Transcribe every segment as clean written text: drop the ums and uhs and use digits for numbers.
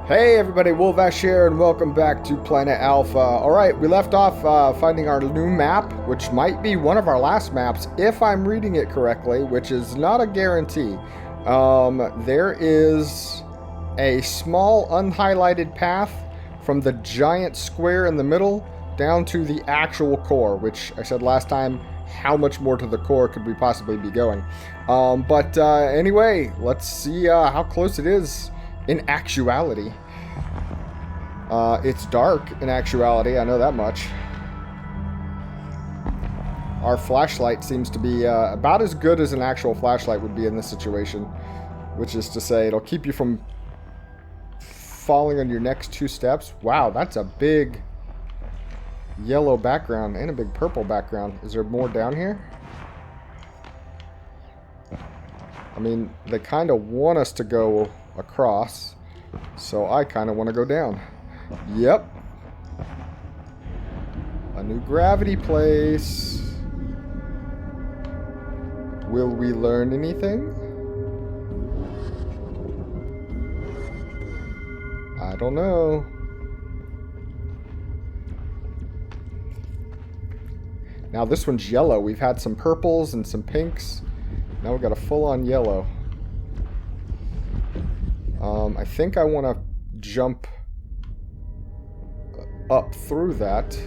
Hey everybody, Wolvash here, and welcome back to Planet Alpha. Alright, we left off finding our new map, which might be one of our last maps, if I'm reading it correctly, which is not a guarantee. There is a small unhighlighted path from the giant square in the middle down to the actual core, which I said last time, how much more to the core could we possibly be going? Anyway, let's see how close it is. In actuality. It's dark in actuality, I know that much. Our flashlight seems to be about as good as an actual flashlight would be in this situation. Which is to say, it'll keep you from falling on your next two steps. Wow, that's a big yellow background and a big purple background. Is there more down here? I mean, they kind of want us to go across, so I kind of want to go down. Yep. A new gravity place. Will we learn anything? I don't know. Now this one's yellow. We've had some purples and some pinks. Now we've got a full-on yellow. I think I want to jump up through that.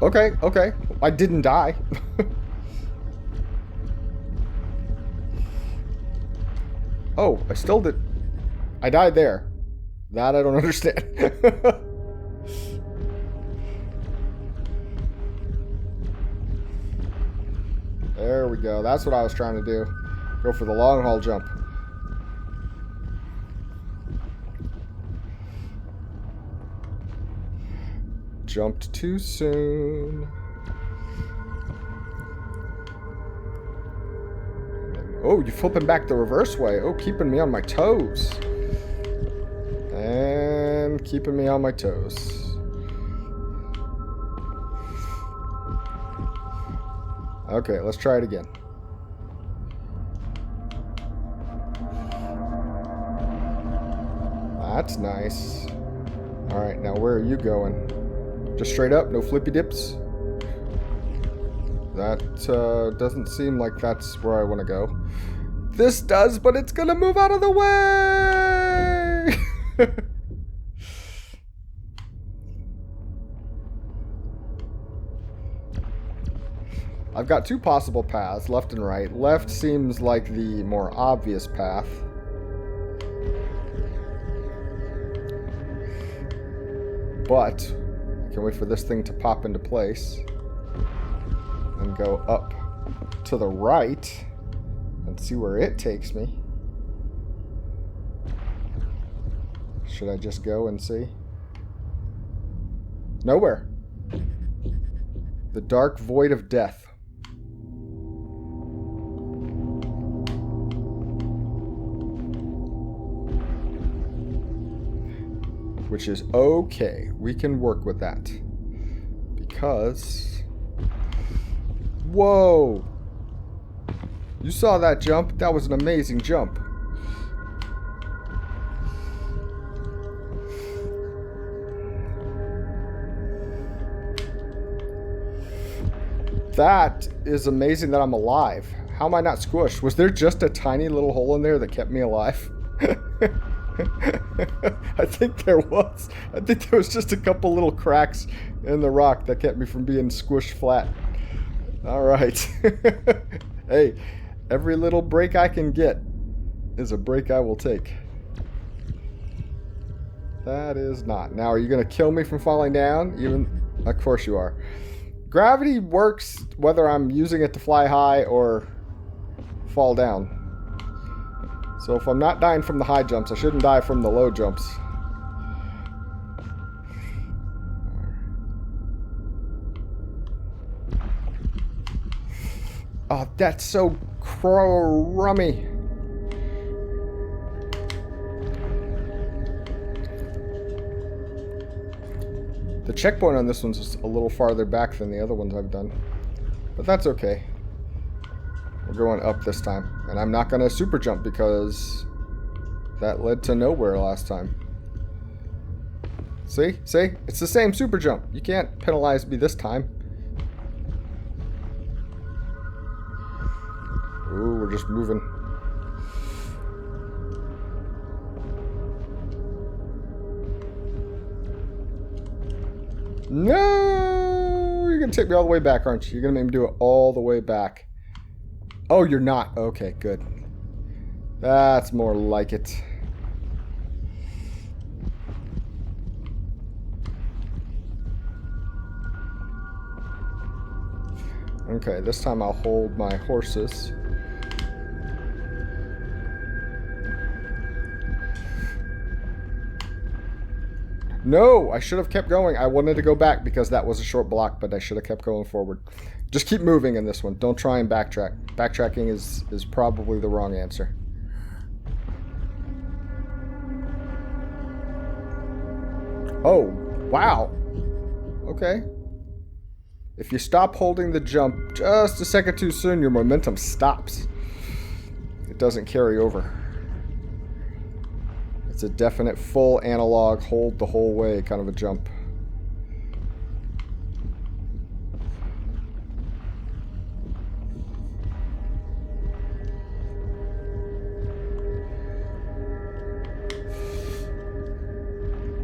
Okay. I didn't die. Oh, I still did. I died there. That I don't understand. There we go. That's what I was trying to do. Go for the long haul jump. Jumped too soon. Oh, you're flipping back the reverse way. Oh, keeping me on my toes. And keeping me on my toes. Okay, let's try it again. That's nice. Alright, now where are you going? Just straight up, no flippy dips? That doesn't seem like that's where I want to go. This does, but it's gonna move out of the way! I've got two possible paths, left and right. Left seems like the more obvious path. But I can wait for this thing to pop into place and go up to the right and see where it takes me. Should I just go and see? Nowhere. The dark void of death. Which is okay. We can work with that. Because... Whoa! You saw that jump? That was an amazing jump. That is amazing that I'm alive. How am I not squished? Was there just a tiny little hole in there that kept me alive? I think there was. I think there was just a couple little cracks in the rock that kept me from being squished flat. Alright. Hey, every little break I can get is a break I will take. That is not. Now, are you going to kill me from falling down? Even, of course you are. Gravity works whether I'm using it to fly high or fall down. So if I'm not dying from the high jumps, I shouldn't die from the low jumps. Oh, that's so crummy. The checkpoint on this one's just a little farther back than the other ones I've done. But that's okay. We're going up this time. And I'm not going to super jump because that led to nowhere last time. See? See? It's the same super jump. You can't penalize me this time. Ooh, we're just moving. No! You're going to take me all the way back, aren't you? You're going to make me do it all the way back. Oh, you're not. Okay, good. That's more like it. Okay, this time I'll hold my horses. No, I should have kept going. I wanted to go back because that was a short block, but I should have kept going forward. Just keep moving in this one. Don't try and backtrack. Backtracking is probably the wrong answer. Oh, wow. Okay. If you stop holding the jump just a second too soon, your momentum stops. It doesn't carry over. It's a definite full analog hold the whole way kind of a jump.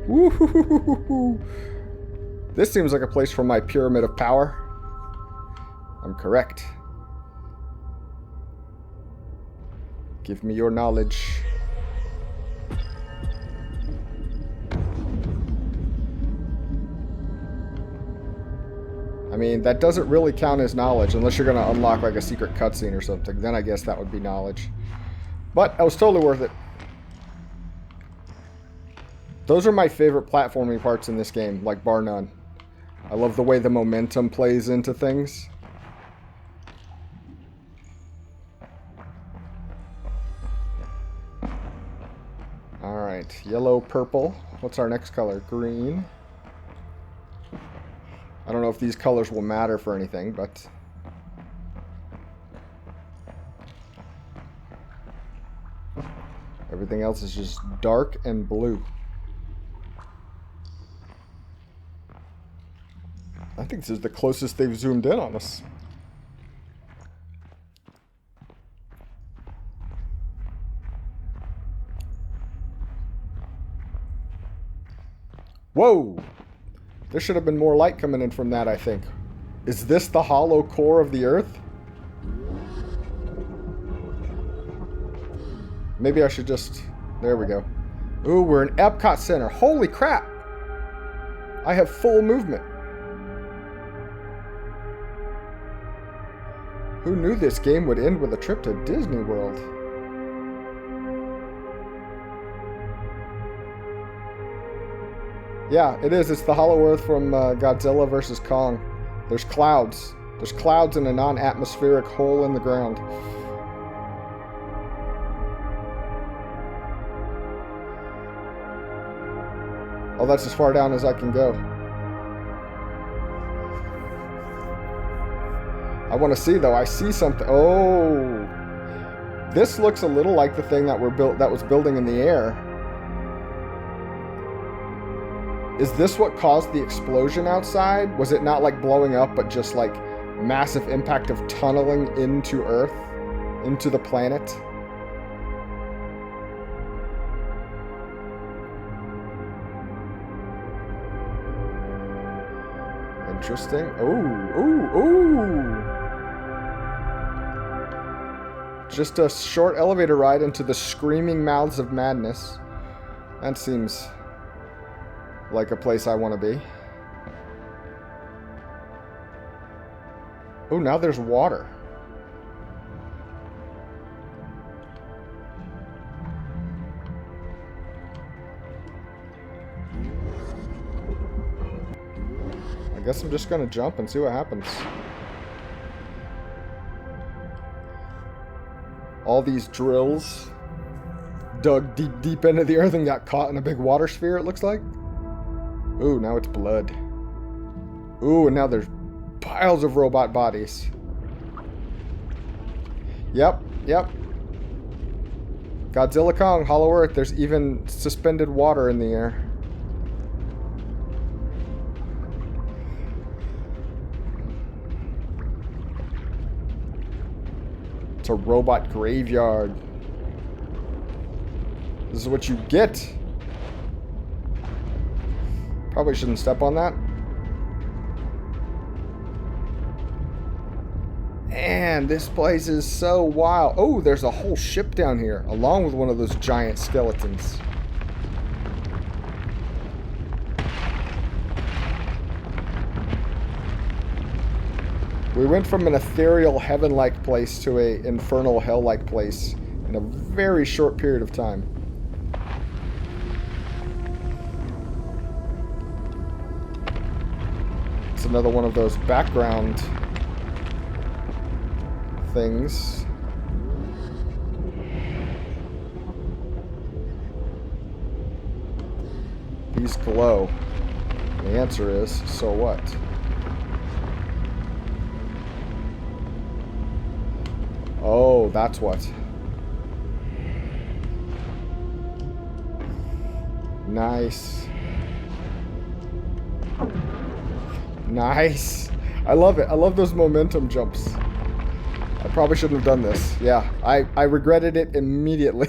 Woo-hoo-hoo-hoo-hoo. This seems like a place for my pyramid of power. I'm correct. Give me your knowledge. I mean, that doesn't really count as knowledge unless you're going to unlock like a secret cutscene or something. Then I guess that would be knowledge. But it was totally worth it. Those are my favorite platforming parts in this game, like bar none. I love the way the momentum plays into things. Alright, yellow, purple. What's our next color? Green. I don't know if these colors will matter for anything, but... everything else is just dark and blue. I think this is the closest they've zoomed in on us. Whoa! There should have been more light coming in from that, I think. Is this the hollow core of the Earth? Maybe I should just... there we go. Ooh, we're in Epcot Center. Holy crap! I have full movement. Who knew this game would end with a trip to Disney World? Yeah, it is. It's the Hollow Earth from Godzilla vs. Kong. There's clouds. There's clouds in a non-atmospheric hole in the ground. Oh, that's as far down as I can go. I want to see, though. I see something. Oh. This looks a little like the thing that was building in the air. Is this what caused the explosion outside? Was it not like blowing up, but just like massive impact of tunneling into Earth, into the planet? Interesting. Ooh, ooh, ooh. Just a short elevator ride into the screaming mouths of madness. That seems like a place I want to be. Oh, now there's water. I guess I'm just gonna jump and see what happens. All these drills dug deep into the earth and got caught in a big water sphere, it looks like. Ooh, now it's blood. Ooh, and now there's piles of robot bodies. Yep. Godzilla Kong, Hollow Earth. There's even suspended water in the air. It's a robot graveyard. This is what you get. Probably shouldn't step on that. Man, this place is so wild. Oh, there's a whole ship down here, along with one of those giant skeletons. We went from an ethereal heaven-like place to a infernal hell-like place in a very short period of time. It's another one of those background things. These glow. The answer is, so what? Oh, that's what. Nice. Nice. I love it. I love those momentum jumps. I probably shouldn't have done this. Yeah, I regretted it immediately.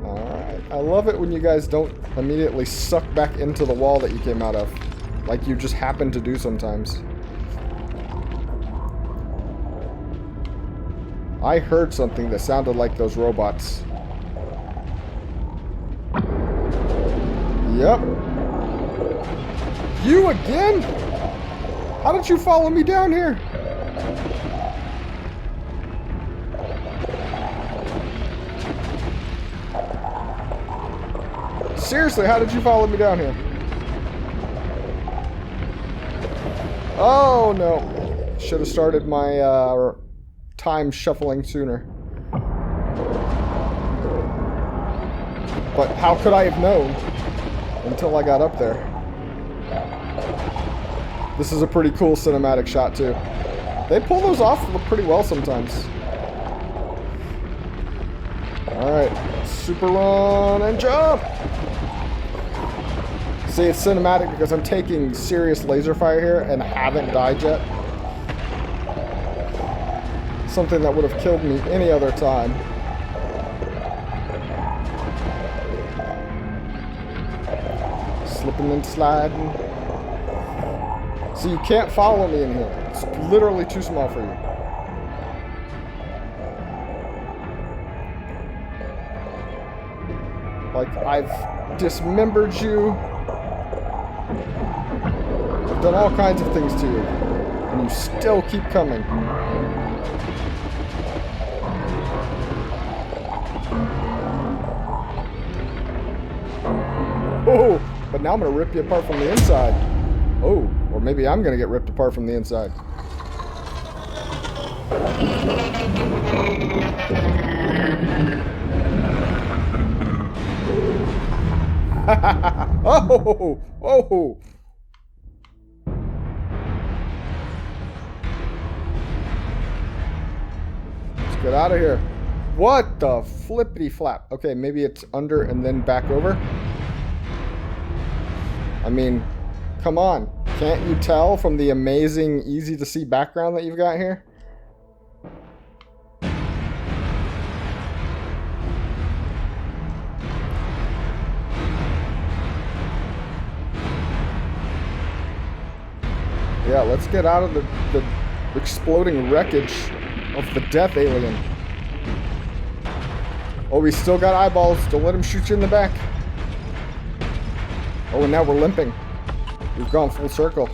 Alright. I love it when you guys don't immediately suck back into the wall that you came out of. Like you just happen to do sometimes. I heard something that sounded like those robots. Yep. You again? How did you follow me down here? Seriously, how did you follow me down here? Oh no. Should have started my time shuffling sooner. But how could I have known until I got up there? This is a pretty cool cinematic shot too. They pull those off pretty well sometimes. Alright, super run and jump! See, it's cinematic because I'm taking serious laser fire here and haven't died yet. Something that would have killed me any other time. Slipping and sliding. So you can't follow me in here. It's literally too small for you. Like, I've dismembered you. I've done all kinds of things to you. And you still keep coming. Oh, but now I'm going to rip you apart from the inside. Oh, or maybe I'm going to get ripped apart from the inside. Oh, oh. Let's get out of here. What the flippity flap? Okay, maybe it's under and then back over. I mean, come on. Can't you tell from the amazing, easy to see background that you've got here? Yeah, let's get out of the exploding wreckage of the death alien. Oh, we still got eyeballs. Don't let him shoot you in the back. Oh, and now we're limping. We've gone full circle.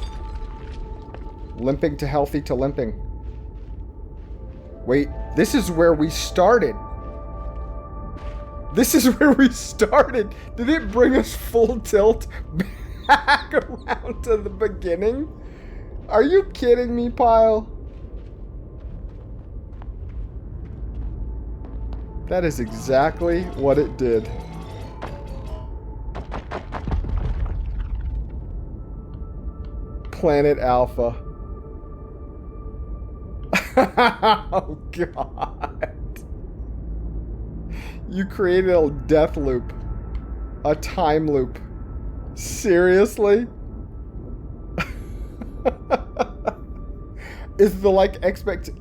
Limping to healthy to limping. Wait, this is where we started. This is where we started. Did it bring us full tilt back around to the beginning? Are you kidding me, Pile? That is exactly what it did. Planet Alpha. Oh, God. You created a death loop. A time loop. Seriously? Is the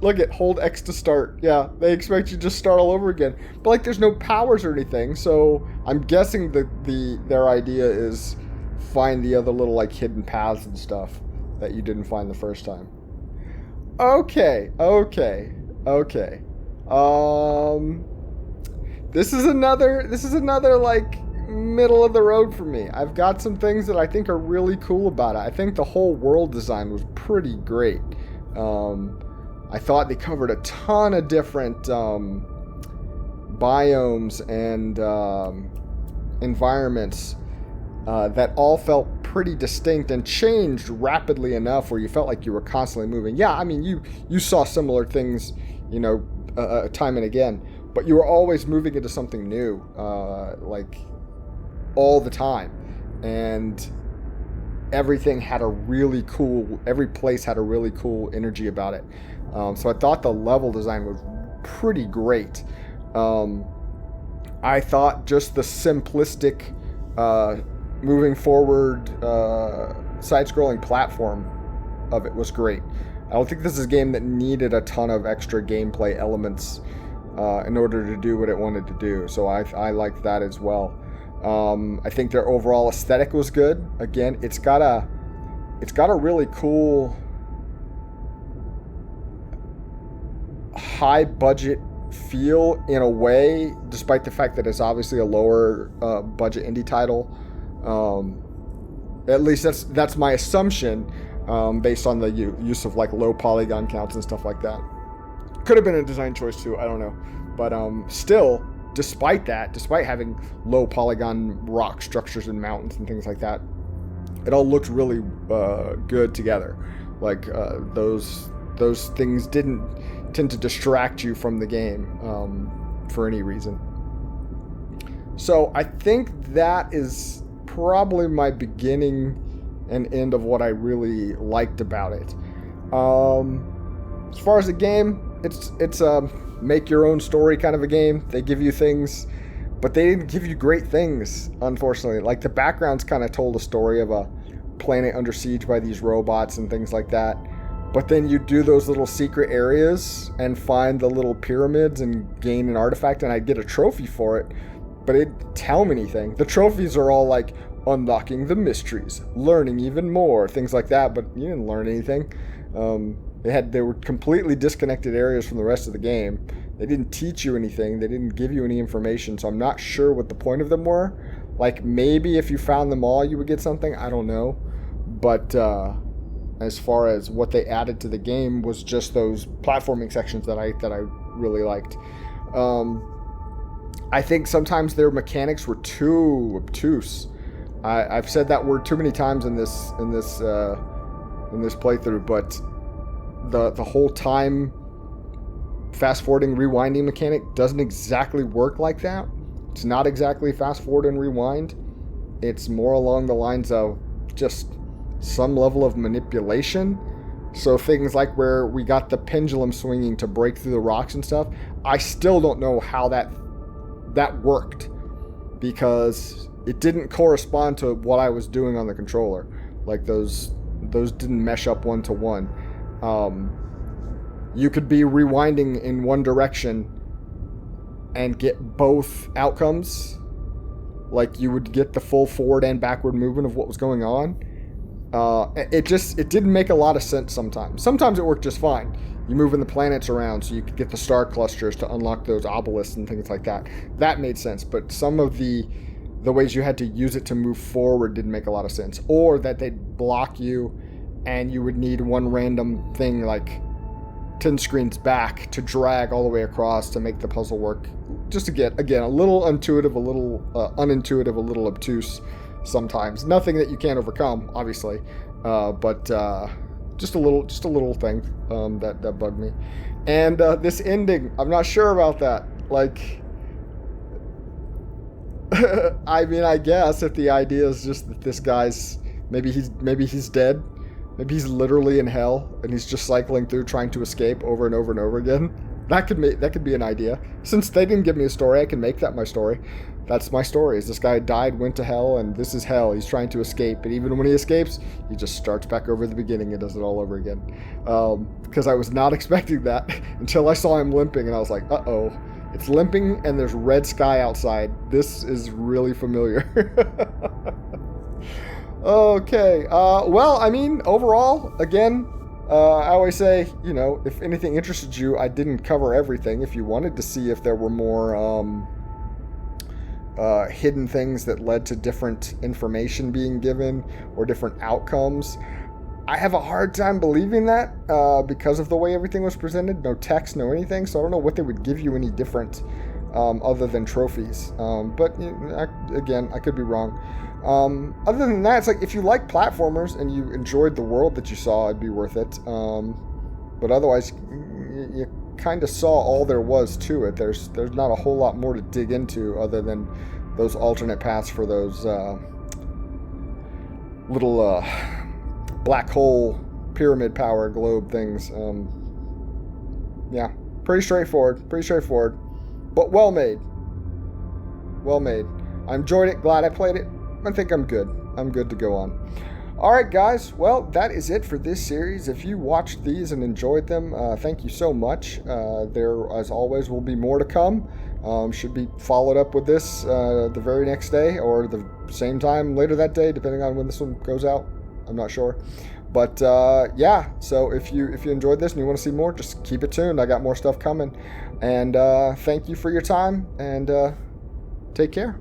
look at hold X to start. Yeah, they expect you to just start all over again. But like there's no powers or anything, so I'm guessing their idea is find the other little like hidden paths and stuff that you didn't find the first time. Okay. This is another like middle of the road for me. I've got some things that I think are really cool about it. I think the whole world design was pretty great. I thought they covered a ton of different biomes and environments that all felt pretty distinct and changed rapidly enough where you felt like you were constantly moving. Yeah, I mean, you saw similar things, time and again, but you were always moving into something new, like all the time. And every place had a really cool energy about it. So I thought the level design was pretty great. I thought just the simplistic moving forward side-scrolling platform of it was great. I don't think this is a game that needed a ton of extra gameplay elements in order to do what it wanted to do. So I liked that as well. I think their overall aesthetic was good. Again, it's got a really cool high budget feel in a way, despite the fact that it's obviously a lower budget indie title. At least that's my assumption, based on the use of like low polygon counts and stuff like that. Could have been a design choice too, I don't know. But still, despite having low polygon rock structures and mountains and things like that, it all looked really good together. Like those things didn't tend to distract you from the game for any reason. So I think that is probably my beginning and end of what I really liked about it. As far as the game, it's a make your own story kind of a game. They give you things, but they didn't give you great things, unfortunately. Like the backgrounds kind of told a story of a planet under siege by these robots and things like that. But then you do those little secret areas and find the little pyramids and gain an artifact, and I'd get a trophy for it, but it didn't tell me anything. The trophies are all like unlocking the mysteries, learning even more, things like that, but you didn't learn anything. They were completely disconnected areas from the rest of the game. They didn't teach you anything. They didn't give you any information, so I'm not sure what the point of them were. Like, maybe if you found them all, you would get something. I don't know. But as far as what they added to the game was just those platforming sections that I really liked. I think sometimes their mechanics were too obtuse. I've said that word too many times in this playthrough, but the whole time fast forwarding rewinding mechanic doesn't exactly work like that. It's not exactly fast forward and rewind. It's more along the lines of just some level of manipulation. So things like where we got the pendulum swinging to break through the rocks and stuff, I still don't know how that worked, because it didn't correspond to what I was doing on the controller. Like those didn't mesh up one to one. You could be rewinding in one direction and get both outcomes. Like you would get the full forward and backward movement of what was going on. It didn't make a lot of sense sometimes. Sometimes it worked just fine. You moving the planets around so you could get the star clusters to unlock those obelisks and things like that. That made sense, but some of the ways you had to use it to move forward didn't make a lot of sense. Or that they'd block you and you would need one random thing like 10 screens back to drag all the way across to make the puzzle work. Just to get, again, a little intuitive, a little unintuitive, a little obtuse sometimes. Nothing that you can't overcome, obviously, but just a little thing that bugged me. And this ending, I'm not sure about that. Like, I mean, I guess if the idea is just that this guy's maybe he's dead, Maybe he's literally in hell and he's just cycling through trying to escape over and over and over again. That could be an idea. Since they didn't give me a story, I can make that my story. That's my story. Is this guy died, went to hell, and this is hell. He's trying to escape, but even when he escapes, he just starts back over the beginning and does it all over again. Because I was not expecting that until I saw him limping, and I was like, uh-oh. It's limping, and there's red sky outside. This is really familiar. Okay. Well, I mean, overall, again, I always say, you know, if anything interested you, I didn't cover everything. If you wanted to see if there were more hidden things that led to different information being given or different outcomes, I have a hard time believing that because of the way everything was presented. No text, no anything. So I don't know what they would give you any different other than trophies. But you know, again, I could be wrong. Other than that, it's like if you like platformers and you enjoyed the world that you saw, it'd be worth it. But otherwise, you kind of saw all there was to it. There's not a whole lot more to dig into other than those alternate paths for those little black hole pyramid power globe things. Yeah, pretty straightforward, but well made. I enjoyed it, glad I played it. I think I'm good to go on. Alright guys, well, that is it for this series. If you watched these and enjoyed them, thank you so much. There, as always, will be more to come. Should be followed up with this the very next day or the same time later that day, depending on when this one goes out. I'm not sure. But yeah, so if you enjoyed this and you want to see more, just keep it tuned. I got more stuff coming. And thank you for your time, and take care.